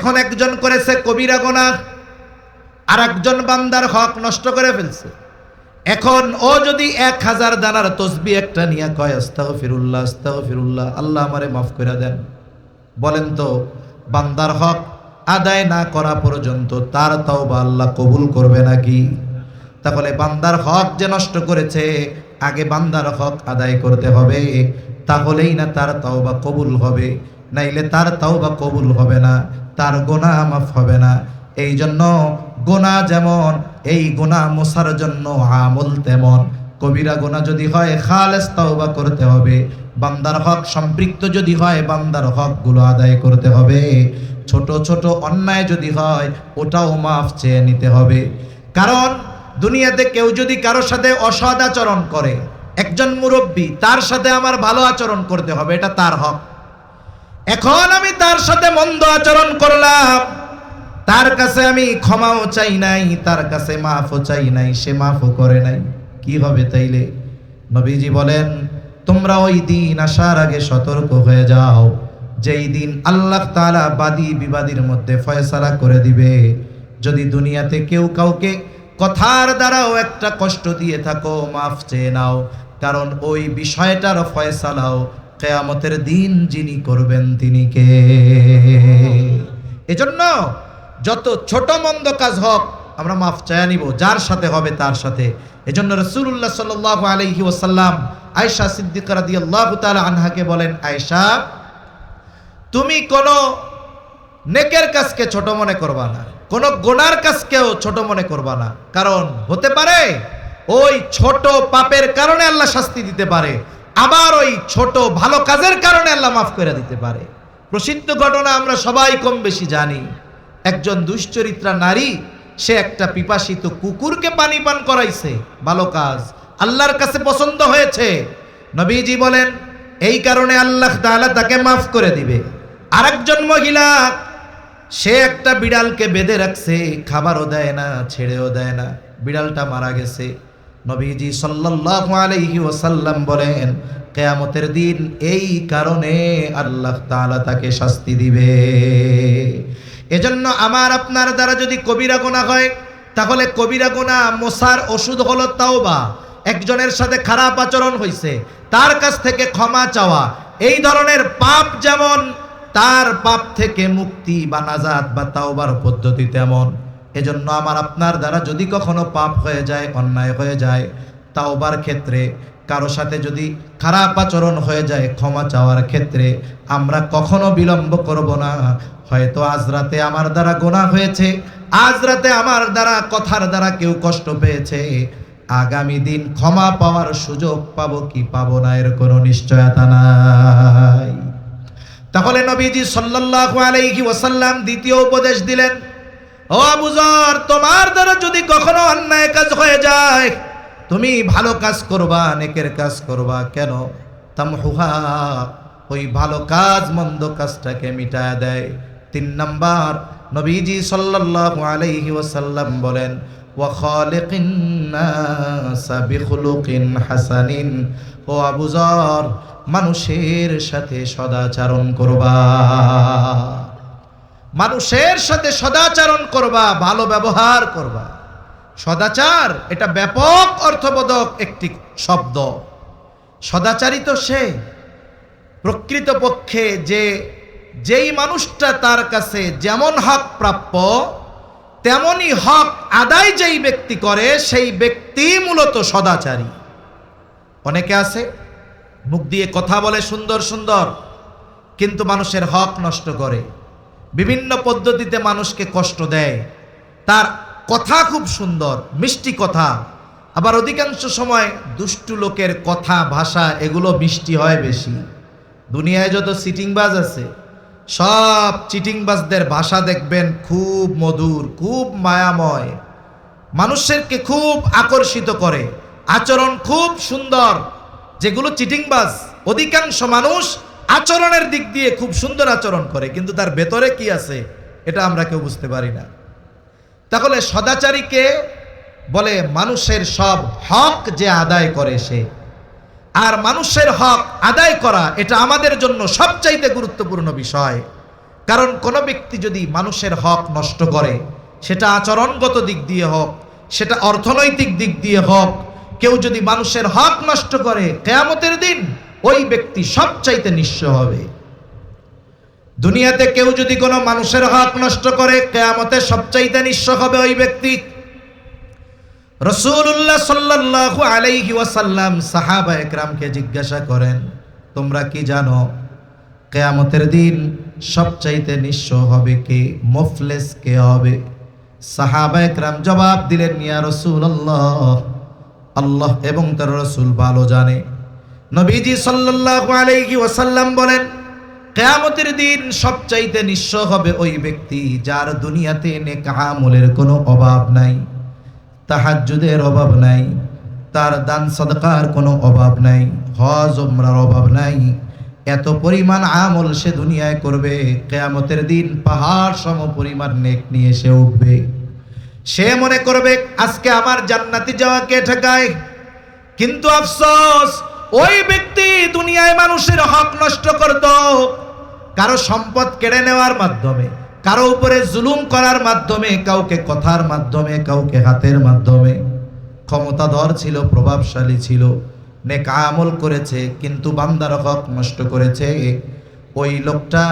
এখন একজন করেছে কবিরা গুনাহ, আর একজন বান্দার হক নষ্ট করে ফেলছে। এখন ও যদি 1000 দানার তসবিহ একটা নিয়ে কয় আস্তাগফিরুল্লাহ আস্তাগফিরুল্লাহ, আল্লাহ আমারে মাফ করে দেন, বলেন তো বান্দার হক আদায় না করা পর্যন্ত তার তওবা আল্লাহ কবুল করবে নাকি? তাহলে বান্দার হক যে নষ্ট করেছে, আগে বান্দার হক আদায় করতে হবে, তাহলেই না তার তওবা কবুল হবে, নাইলে তার তওবা কবুল হবে না, তার গুনাহ মাফ হবে না। এই জন্য গুনাহ যেমন, এই গুনাহ মোছার জন্য আমল তেমন। কবিরা গুনাহ যদি হয় খালেস তওবা করতে হবে, বান্দার হক সম্পৃক্ত যদি হয় বান্দার হকগুলো আদায় করতে হবে, ছোট ছোট অন্যায় যদি হয় ওটাও মাফ চেয়ে নিতে হবে। কারণ দুনিয়াতে কেউ যদি কারোর সাথে অসৎ আচরণ করে, একজন মুরব্বী, তার সাথে আমার ভালো আচরণ করতে হবে, এটা তার হক। এখন আমি তার সাথে মন্দ আচরণ করলাম, তার কাছে আমি ক্ষমাও চাই নাই, তার কাছে মাফও চাই নাই, সে মাফও করে নাই, কি হবে তাইলে? নবীজি বলেন তোমরা ওই দিন আসার আগে সতর্ক হয়ে যাও, যেই দিন আল্লাহ তাআলা বাদী বিবাদীর মধ্যে ফয়সালা করে দিবে। যদি দুনিয়াতে কেউ কাউকে কথার দ্বারাও একটা কষ্ট দিয়ে থাকো, মাফ চেয়ে নাও, কারণ ওই বিষয়টার ফয়সালাও কিয়ামতের দিন যিনি করবেন তিনি কে? এজন্য যত ছোট মন্দ কাজ হোক আমরা মাফ চায়া নিব, যার সাথে হবে তার সাথে। এজন্য রাসূলুল্লাহ সাল্লাল্লাহু আলাইহি ওয়াসাল্লাম আয়েশা সিদ্দিকা রাদিয়াল্লাহু তাআলা আনহাকে বলেন, আয়েশা তুমি কোনো নেকের কাজকে ছোট মনে করবা না, কোন গুনার কাজকেও ছোট মনে করবা না, কারণ হতে পারে ওই ছোট পাপের কারণে আল্লাহ শাস্তি দিতে পারে, আবার ওই ছোট ভালো কাজের কারণে আল্লাহ মাফ করে দিতে পারে। প্রসিদ্ধ ঘটনা আমরা সবাই কম বেশি জানি। একজন দুশ্চরিত্রা নারী, সে একটা পিপাসিত কুকুরকে পানি পান করাইছে, ভালো কাজ, আল্লাহর কাছে পছন্দ হয়েছে। নবীজি বলেন এই কারণে আল্লাহ তাআলা তাকে মাফ করে দিবে। আরেকজন মহিলা, সে একটা বিড়ালকে বেঁধে রাখছে, খাবারও দেয় না, ছেড়েও দেয় না, বিড়ালটা মারা গেছে। নবীজি সাল্লাল্লাহু আলাইহি ওয়াসাল্লাম বলেন কিয়ামতের দিন এই কারণে আল্লাহ তাআলা তাকে শাস্তি দিবে। এজন্য আমার আপনার দ্বারা যদি কবিরা গুনাহ হয়, তাহলে কবিরা গুনাহ মোছার ওষুধ হলো তাওবা। একজনের সাথে খারাপ আচরণ হয়েছে, তার কাছ থেকে ক্ষমা চাওয়া, এই ধরনের পাপ যেমন তার পাপ থেকে মুক্তি বা নাজাত বা তাওবার পদ্ধতি তেমন। এজন্য আমার আপনার দ্বারা যদি কখনো পাপ হয়ে যায়, অন্যায় হয়ে যায়, তাওবার ক্ষেত্রে কারো সাথে যদি খারাপ আচরণ হয়ে যায়, ক্ষমা চাওয়ার ক্ষেত্রে আমরা কখনো বিলম্ব করব না। হয়তো আজ রাতে আমার দ্বারা গুনাহ হয়েছে, আজ রাতে আমার দ্বারা কথার দ্বারা কেউ কষ্ট পেয়েছে, আগামী দিন ক্ষমা পাওয়ার সুযোগ পাবো কি পাবো না এর কোনো নিশ্চয়তা নাই। তাহলে নবীজি সাল্লাল্লাহু আলাইহি ওয়াসাল্লাম দ্বিতীয় উপদেশ দিলেন, ও আবু যর, তোমার দ্বারা যদি কখনো অন্যায় কাজ হয়ে যায়, তুমি ভালো কাজ করবা, নেকের কাজ করবা। কেন? তামহুহা, ওই ভালো কাজ মন্দ কাজটাকে মিটায়া দেয়। 3 নাম্বার, নবীজি সাল্লাল্লাহু আলাইহি ওয়াসাল্লাম বলেন ওয়া খালিকিন নাসা বিখুলুকিন হাসানিন, ও আবু যর, মানুষের সাথে সদাচরণ করবা, মানুষের সাথে সদাচরণ করবা, ভালো ব্যবহার করবা। সদাচার এটা ব্যাপক অর্থবোধক একটি শব্দ। সদাচারী তো সে প্রকৃতপক্ষে যেই মানুষটা তার কাছে যেমন হক প্রাপ্য তেমনি হক আদায় যেই ব্যক্তি করে, সেই ব্যক্তি মূলত সদাচারী। অনেকে আছে মুখ দিয়ে কথা বলে সুন্দর সুন্দর, কিন্তু মানুষের হক নষ্ট করে, বিভিন্ন পদ্ধতিতে মানুষকে কষ্ট দেয়। তার কথা খুব সুন্দর, মিষ্টি কথা, আবার অধিকাংশ সময় দুষ্টু লোকের কথা ভাষা এগুলো মিষ্টি হয় বেশি। দুনিয়ায় যত চিটিংবাজ আছে, সব চিটিংবাজদের ভাষা দেখবেন খুব মধুর, খুব মায়াময়, মানুষকে খুব আকর্ষিত করে, আচরণ খুব সুন্দর। যেগুলো চিটিংবাজ, অধিকাংশ মানুষ আচরণের দিক দিয়ে খুব সুন্দর আচরণ করে, কিন্তু তার ভেতরে কি আছে এটা আমরা কেউ বুঝতে পারি না। তাহলে সদাচারীকে বলে মানুষের সব হক যে আদায় করে সে। আর মানুষের হক আদায় করা এটা আমাদের জন্য সবচাইতে গুরুত্বপূর্ণ বিষয়। কারণ কোনো ব্যক্তি যদি মানুষের হক নষ্ট করে, সেটা আচরণগত দিক দিয়ে হোক, সেটা অর্থনৈতিক দিক দিয়ে হোক, কেউ যদি মানুষের হক নষ্ট করে, কিয়ামতের দিন ওই ব্যক্তি সবচাইতে নিঃস্ব হবে। দুনিয়াতে কেউ যদি কোনো মানুষের হক নষ্ট করে, কিয়ামতে সবচাইতে নিঃস্ব হবে ওই ব্যক্তি। রাসূলুল্লাহ সাল্লাল্লাহু আলাইহি ওয়াসাল্লাম সাহাবায়ে কেরামকে জিজ্ঞাসা করেন, তোমরা কি জানো কিয়ামতের দিন সবচাইতে নিঃস্ব হবে কে, মুফলিস কে হবে? সাহাবায়ে কেরাম জবাব দিলেন, ইয়া রাসূলুল্লাহ, আল্লাহ এবং তার রাসূল ভালো জানে। নবীজি সাল্লাল্লাহু আলাইহি ওয়াসাল্লাম বলেন, কিয়ামতের দিন সবচাইতে নিঃস্ব হবে ওই ব্যক্তি যার দুনিয়াতে নেক আমলের কোনো অভাব নাই, তাহাজ্জুদের অভাব নাই, তার দান সাদকার কোনো অভাব নাই, হজ উমরার অভাব নাই। এত পরিমাণ আমল সে দুনিয়ায় করবে, কিয়ামতের দিন পাহাড় সম পরিমাণ নেক নিয়ে সে উঠবে। সে মনে করবে আজকে আমার জান্নাতে যাওয়া কে ঠেকায়। কিন্তু আফসোস, ওই ব্যক্তি দুনিয়ায় মানুষের হক নষ্ট করত, কারো সম্পদ কেড়ে নেওয়ার মাধ্যমে, কারো উপরে জুলুম করার মাধ্যমে, কাউকে কথার মাধ্যমে, কাউকে হাতের মাধ্যমে। ক্ষমতাধর ছিল, প্রভাবশালী ছিল, নেক আমল করেছে, কিন্তু বান্দার হক নষ্ট করেছে। ওই লোকটা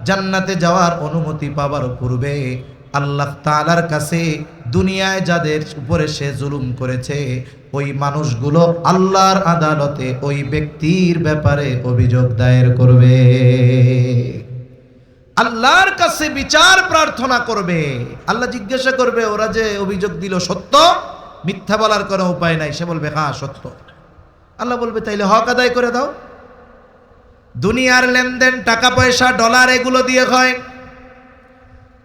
জান্নাতে যাওয়ার অনুমতি পাবার পূর্বে আল্লাহ তাআলার কাছে দুনিয়ায় যাদের উপরে সে জুলুম করেছে, ওই মানুষগুলো আল্লাহর আদালতে ওই ব্যক্তির ব্যাপারে অভিযোগ দায়ের করবে, আল্লাহর কাছে বিচার প্রার্থনা করবে। আল্লাহ জিজ্ঞাসা করবে, ওরা যে অভিযোগ দিল সত্য? মিথ্যা বলার কোনো উপায় নাই। সে বলবে হ্যাঁ সত্য। আল্লাহ বলবে তাইলে হক আদায় করে দাও। দুনিয়ার লেনদেন, টাকা পয়সা, ডলার, এগুলো দিয়ে হয়।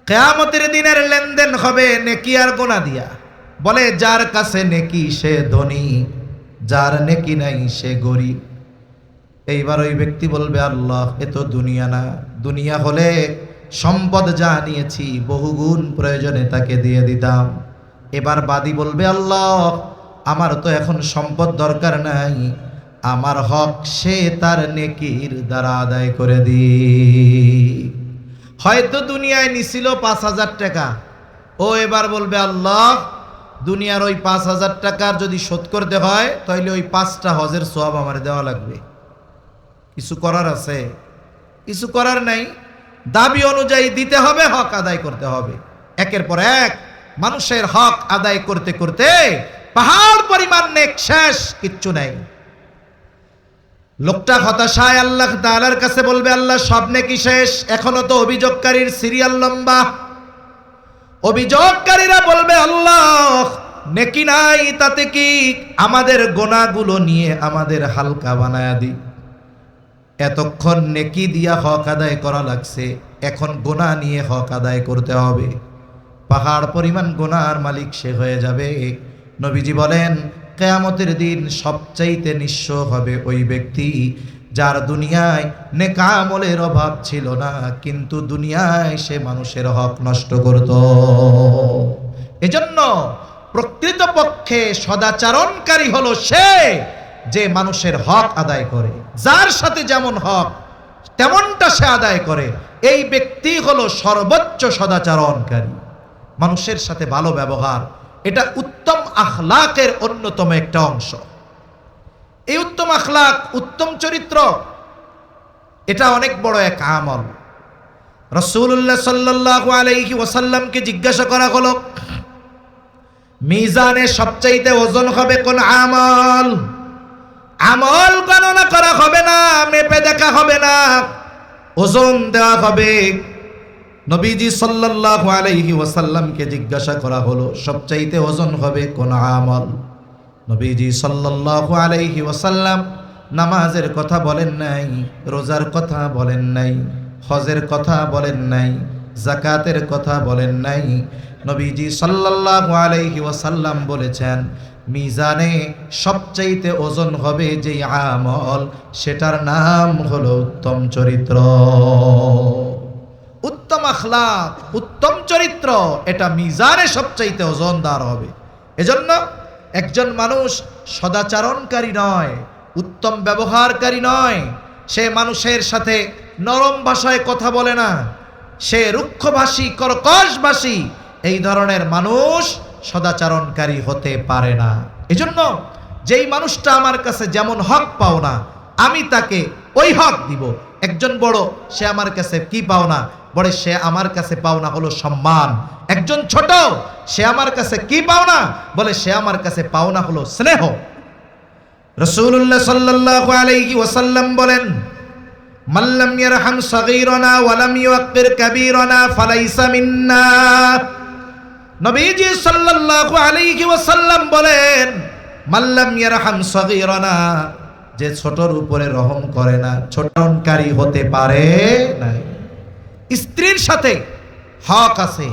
কিয়ামতের দিনের লেনদেন হবে নেকি আর গুনাহ দিয়া। বলে যার কাছে নেকি সে ধনী, যার নেকি নাই সে গরিব। এইবার ওই ব্যক্তি বলবে, আল্লাহ এ তো দুনিয়া না, দুনিয়া হলে সম্পদ যা নিয়েছি বহুগুণ প্রয়োজনে তাকে দিয়ে দিতাম। এবার বাদী বলবে, আল্লাহ আমার তো এখন সম্পদ দরকার নাই, আমার হক সে তার নেকির দ্বারা আদায় করে দি। হয়তো দুনিয়ায় নিছিল ৫,০০০ টাকা, ও এবার বলবে, আল্লাহ দুনিয়ার ওই ৫,০০০ টাকার যদি শোধ করতে হয় তাহলে ওই ৫টা হজের সওয়াব আমার দেওয়া লাগবে। কিছু করার আছে? কিছু করার নাই। দাবি অনুযায়ী দিতে হবে, হক আদায় করতে হবে। একের পর এক মানুষের হক আদায় করতে করতে পাহাড় পরিমাণ নেক শেষ, কিচ্ছু নাই। লোকটা হতাশায় আল্লাহ তাআলার কাছে বলবে, আল্লাহ সব নেকি শেষ, এখনো তো অভিযোগকারীর সিরিয়াল লম্বা। অভিযোগকারীরা বলবে, আল্লাহ নেকি নাই তাতে কি, আমাদের গুনাহগুলো নিয়ে আমাদের হালকা বানায়া দি। এতক্ষণ নেকি দিয়া হক আদায় করা লাগছে, এখন গুনাহ নিয়ে হক আদায় করতে হবে। পাহাড় পরিমাণ গুনাহর মালিক সে হয়ে যাবে। নবীজি বলেন, কিয়ামতের দিন সবচাইতে নিঃস্ব হবে ওই ব্যক্তি যার দুনিয়ায় নেক আমলের অভাব ছিল না, কিন্তু দুনিয়ায় সে মানুষের হক নষ্ট করত। এজন্য প্রকৃতপক্ষে সদাচরণকারী হলো সে যে মানুষের হক আদায় করে, যার সাথে যেমন হক তেমনটা সে আদায় করে। এই ব্যক্তি হলো সর্বোচ্চ সদাচরণকারী। মানুষের সাথে ভালো ব্যবহার, এটা উত্তম আখলাকের অন্যতম একটা অংশ। এই উত্তম আখলাক, উত্তম চরিত্র, এটা অনেক বড় এক আমল। রাসূলুল্লাহ সাল্লাল্লাহু আলাইহি ওয়াসাল্লামকে জিজ্ঞাসা করা হলো, মিজানে সবচাইতে ওজন হবে কোন আমল? আমল গণনা করা হবে না, মেপে দেখা হবে না, ওজন দেওয়া হবে। নবীজি সাল্লাল্লাহু আলাইহি ওয়াসাল্লামকে জিজ্ঞাসা করা হলো, সবচাইতে ওজন হবে কোন আমল? নবীজি সাল্লাল্লাহু আলাইহি ওয়াসাল্লাম নামাজের কথা বলেন নাই, রোজার কথা বলেন নাই, হজের কথা বলেন নাই, যাকাতের কথা বলেন নাই। নবীজি সাল্লাল্লাহু আলাইহি ওয়াসাল্লাম বলেছেন, মিজানে সবচাইতে ওজন হবে যেই আমল, সেটার নাম হলো উত্তম চরিত্র। উত্তম আখলাক, উত্তম চরিত্র, এটা মিজানে সবচাইতে ওজনদার হবে। এজন্য একজন মানুষ সদাচরণকারী নয়, উত্তম ব্যবহারকারী নয়, সে মানুষের সাথে নরম ভাষায় কথা বলে না, সে রুক্ষভাষী কর্কশভাষী এই ধরনের মানুষ সদাচরণকারী হতে পারে না। এজন্য যেই মানুষটা আমার কাছে যেমন হক পাও না আমি তাকে ওই হক দিব। একজন বড়, সে আমার কাছে কি পাও না? বলে সে আমার কাছে পাওনা হলো সম্মান। একজন ছোট, সে আমার কাছে কি পাওনা? বলে সে আমার কাছে পাওনা হলো স্নেহ। রাসূলুল্লাহ সাল্লাল্লাহু আলাইহি ওয়াসাল্লাম বলেন, মান লাম ইয়ারহাম সাগীরানা ওয়া লাম ইউক্কির কাবীরানা ফালাইসা মিন্না। নবীজি সাল্লাল্লাহু আলাইহি ওয়াসাল্লাম বলেন, মান লাম ইয়ারহাম সাগীরানা, যে ছোটর উপরে রহম করে না, ছোটনকারী হতে পারে না। স্ত্রীর সাথে হক আছে,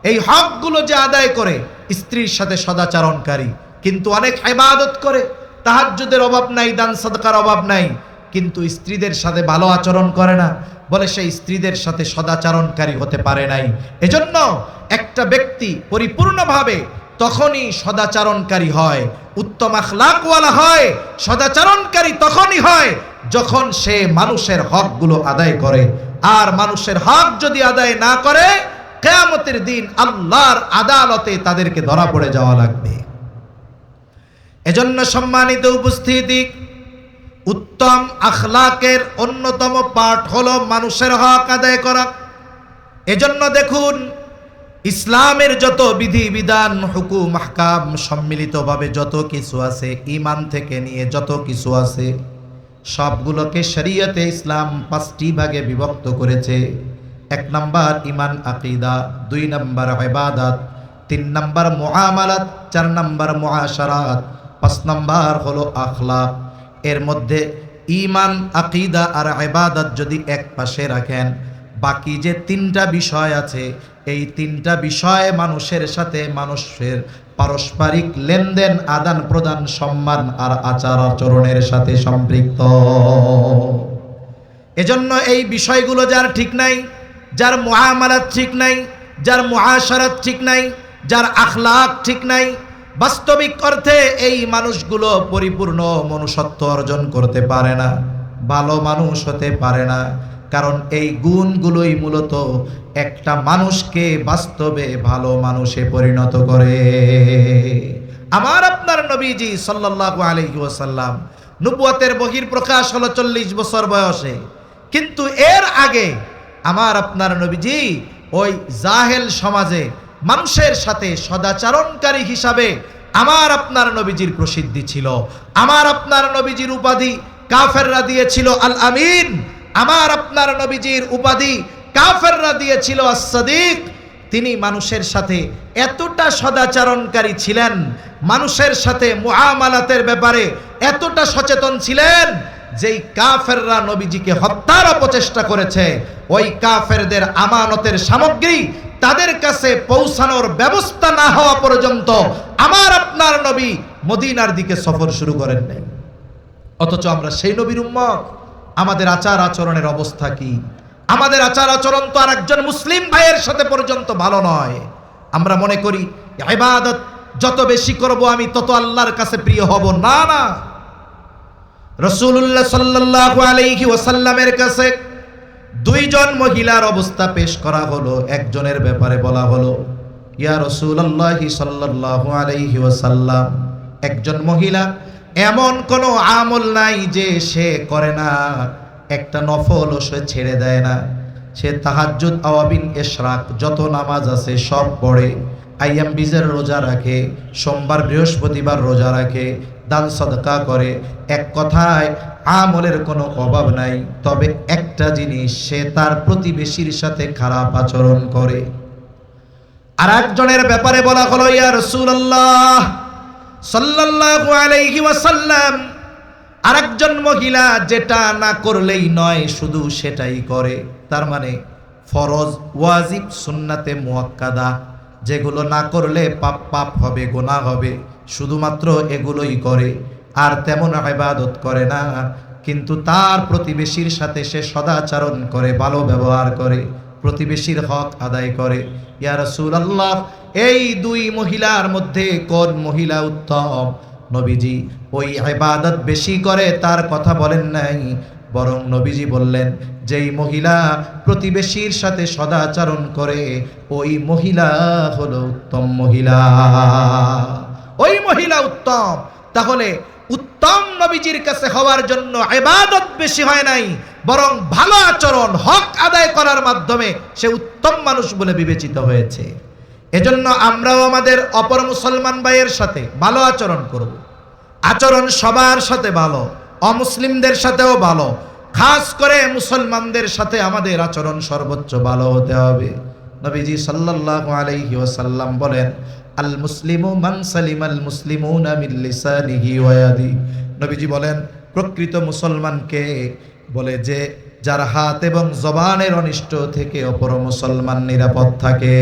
এই হকগুলো যে আদায় করে, স্ত্রীর সাথে সদাচরণকারী, কিন্তু অনেক ইবাদত করে, তাহাজ্জুদের অভাব নাই, দান সাদকার অভাব নাই, কিন্তু স্ত্রীদের সাথে ভালো আচরণ করে না, বলে সেই স্ত্রীদের সাথে সদাচরণকারী হতে পারে নাই। এজন্য একটা ব্যক্তি পরিপূর্ণভাবে তখনই সদাচরণকারী হয়, উত্তম আখলাকওয়ালা হয়, সদাচরণকারী তখনই হয় যখন সে মানুষের হকগুলো আদায় করে। আর মানুষের হক যদি আদায় না করে, কিয়ামতের দিন আল্লাহর আদালতে তাদেরকে ধরা পড়ে যাওয়া লাগবে। এজন্য সম্মানিত উপস্থিতি, উত্তম আখলাকের অন্যতম পাঠ হলো মানুষের হক আদায় করা। এজন্য দেখুন, ইসলামের যত বিধি বিধান, হুকুম আহকাম সম্মিলিতভাবে যত কিছু আছে, ঈমান থেকে নিয়ে যত কিছু আছে, সবগুলোকে শরীয়তে ইসলাম 5টি ভাগে বিভক্ত করেছে। 1 নাম্বার ঈমান আকীদা, 2 নাম্বার ইবাদত, 3 নাম্বার মুআমালাত, 4 নাম্বার মুআশারাত, 5 নাম্বার হলো আখলাক। এর মধ্যে ঈমান আকীদা আর ইবাদত যদি এক পাশে রাখেন, বাকি যে 3টা বিষয় আছে, এই 3টা বিষয় মানুষের সাথে মানুষের পারস্পরিক লেনদেন, আদান প্রদান, সম্মান আর আচার আচরণের সাথে সম্পৃক্ত। এজন্য এই বিষয়গুলো যার ঠিক নাই, যার মুআমালাত ঠিক নাই, যার মুআশারাত ঠিক নাই, যার আখলাক ঠিক নাই, বাস্তবিক অর্থে এই মানুষগুলো পরিপূর্ণ মনুষ্যত্ব অর্জন করতে পারে না, ভালো মানুষ হতে পারে না। কারণ এই গুণগুলোই মূলত একটা মানুষকে বাস্তবে ভালো মানুষে পরিণত করে। আমার আপনার নবীজি সাল্লাল্লাহু আলাইহি ওয়াসাল্লাম নবুয়তের বহির প্রকাশ হলো 40 বছর বয়সে, কিন্তু এর আগে আমার আপনার নবীজি ওই জাহেল সমাজে মানুষের সাথে সদাচরণকারী হিসাবে আমার আপনার নবীজির প্রসিদ্ধি ছিল। আমার আপনার নবীজির উপাধি কাফেররা দিয়েছিল আল আমিন। আমার আপনার নবীজির উপাধি কাফেররা দিয়েছিল as-সাদিক। তিনি মানুষের সাথে এতটা সদাচরণকারী ছিলেন, মানুষের সাথে মুআমালাতের ব্যাপারে এতটা সচেতন ছিলেন, যেই কাফেররা নবীজিকে হত্যার অপচেষ্টা করেছে, ওই কাফেরদের আমানতের সামগ্রী তাদের কাছে পৌঁছানোর ব্যবস্থা না হওয়া পর্যন্ত আমার আপনার নবী মদিনার দিকে সফর শুরু করেন নাই। অথচ আমরা সেই নবীর উম্মত। আমাদের আচার আচরণের অবস্থা কি? আমাদের আচার আচরণ তো আর একজন মুসলিম ভাইয়ের সাথে পর্যন্ত ভালো নয়। আমরা মনে করি ইবাদত যত বেশি করব আমি তত আল্লাহর কাছে প্রিয় হব। না না, রাসূলুল্লাহ সাল্লাল্লাহু আলাইহি ওয়াসাল্লামের কাছে 2 জন মহিলার অবস্থা পেশ করা হলো। একজনের ব্যাপারে বলা হলো, ইয়া রাসূলুল্লাহ সাল্লাল্লাহু আলাইহি ওয়াসাল্লাম, একজন মহিলা এমন কোনো আমল নাই যে সে করে না, একটা নফলও সে ছেড়ে দেয় না। সে তাহাজ্জুদ, আওয়াবিন, ইশরাক যত নামাজ আছে সব পড়ে, আইয়াম বিজের রোজা রাখে, সোমবার বৃহস্পতিবার রোজা রাখে, দান সাদকা করে। এক কথায় আমলের কোনো অভাব নাই। তবে একটা জিনিস, সে তার প্রতিবেশীর সাথে খারাপ আচরণ করে। আর একজনের ব্যাপারে বলা হলো, ইয়া রাসূলুল্লাহ সাল্লাল্লাহু আলাইহি ওয়াসাল্লাম, আরেকজন মহিলা যেটা না করলেই নয়, শুধু সেটাই করে। তার মানে ফরজ, ওয়াজিব, সুন্নাতে মুআক্কাদা যেগুলো না করলে পাপ হবে, গুনাহ হবে, শুধুমাত্র এগুলোই করে, আর তেমন ইবাদত করে না। কিন্তু তার প্রতিবেশীর সাথে সে সদাচরণ করে, ভালো ব্যবহার করে, প্রতিবেশীর হক আদায় করে। ইয়া রাসূলুল্লাহ, এই 2 মহিলার মধ্যে কোন মহিলা উত্তম? নবীজি ওই ইবাদত বেশি করে তার কথা বলেন নাই, বরং নবীজি বললেন, যেই মহিলা প্রতিবেশীর সাথে সদাচরণ করে ওই মহিলা হলো উত্তম মহিলা, ওই মহিলা উত্তম। তাহলে উত্তম নবীজির কাছে হওয়ার জন্য ইবাদত বেশি হয় নাই, বরং ভালো আচরণ হক আদায় করার মাধ্যমে সে উত্তম মানুষ বলে বিবেচিত হয়েছে। এজন্য আমরাও আমাদের অপর মুসলমান ভাইয়ের সাথে ভালো আচরণ করব। আচরণ সবার সাথে ভালো, অমুসলিমদের সাথেও ভালো, খাস করে মুসলমানদের সাথে আমাদের আচরণ সর্বোচ্চ ভালো হতে হবে। নবীজি সাল্লাল্লাহু আলাইহি ওয়াসাল্লাম বলেন, আল মুসলিমু মান সালিমাল মুসলিমুনা মিন লিসানিহি ওয়া ইয়াদিহি। নবীজি বলেন, প্রকৃত মুসলমানকে বলে যে যার হাত এবং জবানের অনিষ্ট থেকে অপর মুসলমান নিরাপদ থাকে।